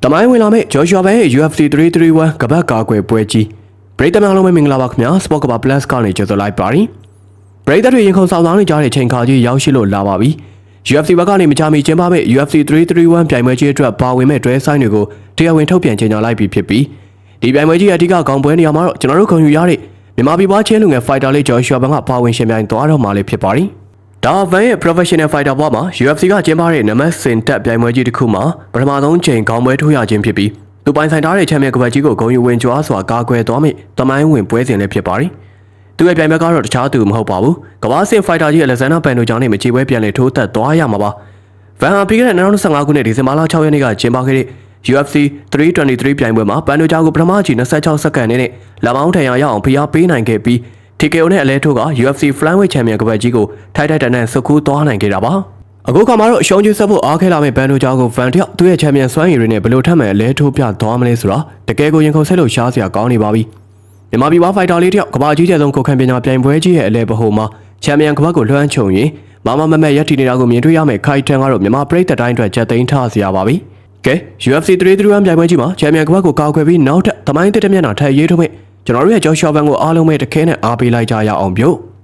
တမိုင်းဝင်လာမယ့် Joshua ဘန်ရဲ့ UFC 331ကပတ်ကာကွယ်ပွဲကြီးပရိသတ်များလုံးပဲမင်္ဂလာပါခင်ဗျာ Sport ကပတ် Plus ကနေကြိုဆိုလိုက်ပါရီပရိသတ်တွေရင်ခုန်ဆောင်ဆောင်နေကြတဲ့ချိန်ခါကြီးရောက်ရှိလို့လာပါပြီ UFC ဘက်ကနေမကြမီကျင်းပမယ့် UFC 331ပြိုင်ပွဲကြီးအတွက်ပါဝင်မဲ့ dress sign တွေကိုတရားဝင်ထုတ်ပြန်ကြေညာလိုက်ပြီးဖြစ်ပြီးဒီပြိုင်ပွဲကြီးအဓိကကောင်ပွဲနေရာမှာတော့ကျွန်တော်တို့ခုံယူရတဲ့မြန်မာပြည်ပွားချင်းလူငယ် fighter လေး Joshua ဘန်ကပါဝင်ရှင်ပြိုင်သွားတော့မှာလေးဖြစ်ပါရီဒါဗန်ရဲ့ professional fighter ဘွားမှာ UFC ကကျင်းပတဲ့နမတ်စင်တက်ပြိုင်ပွဲကြီးတစ်ခုမှာပထမဆုံးချိန်ခေါင်းပွဲထိုးရခြင်းဖြစ်ပြီးသူပိုင်ဆိုင်ထားတဲ့ချန်ပီယံကပတ်ကြီးကိုဂုဏ်ယူဝင်ကြွားစွာကာကွယ်သွားမယ့်တမိုင်းဝင်ပွဲစဉ်လေးဖြစ်ပါတယ်။သူရဲ့ပြိုင်ပွဲကတော့တခြားသူမဟုတ်ပါဘူး။ကမ္ဘာ့ဆင် fighter ကြီး Alexander Pano ကြောင့်နဲ့မချေပွဲပြန်လည်ထိုးသက်သွားရမှာပါ။ဗန်ဟာပြီးခဲ့တဲ့2015ခုနှစ်ဒီဇင်ဘာလ6ရက်နေ့ကကျင်းပခဲ့တဲ့ UFC 323ပြိုင်ပွဲမှာ Pano ကြောင့်ကိုပထမအချိန်26စက္ကန့်နဲ့လက်မောင်းထန်ရအောင်ဖိအားပေးနိုင်ခဲ့ပြီး TKO နဲ့အလဲထိုးက UFC Flyweight Champion ကပတ်ကြီးကိုထိုက်ထိုက်တန်တန်ဆုတ်ကူးသွားနိုင်ခဲ့တာပါ။အခုခါမှာတော့အရှုံးကြီးဆက်ဖို့အားခဲလာမဲ့ဘန်ဒိုဂျာကိုဗန်တယောက်သူ့ရဲ့ချန်ပီယံစွမ်းရည်တွေနဲ့ဘယ်လိုထပ်မှန်လဲထိုးပြသွားမလဲဆိုတာတကယ်ကိုရင်ခုန်ဆက်လို့ရှားစရာကောင်းနေပါပြီ။မြန်မာပြည်ဝါဖိုက်တာလေးတယောက်ကမ္ဘာကြီးကျယ်ဆုံးကိုခံပညာပြိုင်ပွဲကြီးရဲ့အလဲပဟိုမှာချန်ပီယံကပတ်ကိုလွှမ်းခြုံရင်မမမမရက်တီနေတာကိုမြင်တွေ့ရမယ့်ခိုင်တန်ကတော့မြန်မာပရိသတ်တိုင်းအတွက်ချက်သိမ်းထားစရာပါပဲ။ကဲ UFC 331ပြိုင်ပွဲကြီးမှာချန်ပီယံကပတ်ကိုကောက်ခွဲပြီးနောက်ထပ်သမိုင်းတစ်မျက်နှာထပ်ရေးထုတ်မဲ့ကျွန်တော်တို့ရဲ့ Joshua ဘန်ကိုအားလုံးပဲတခဲနဲ့အားပေးလိုက်ကြရအောင်ပြု့။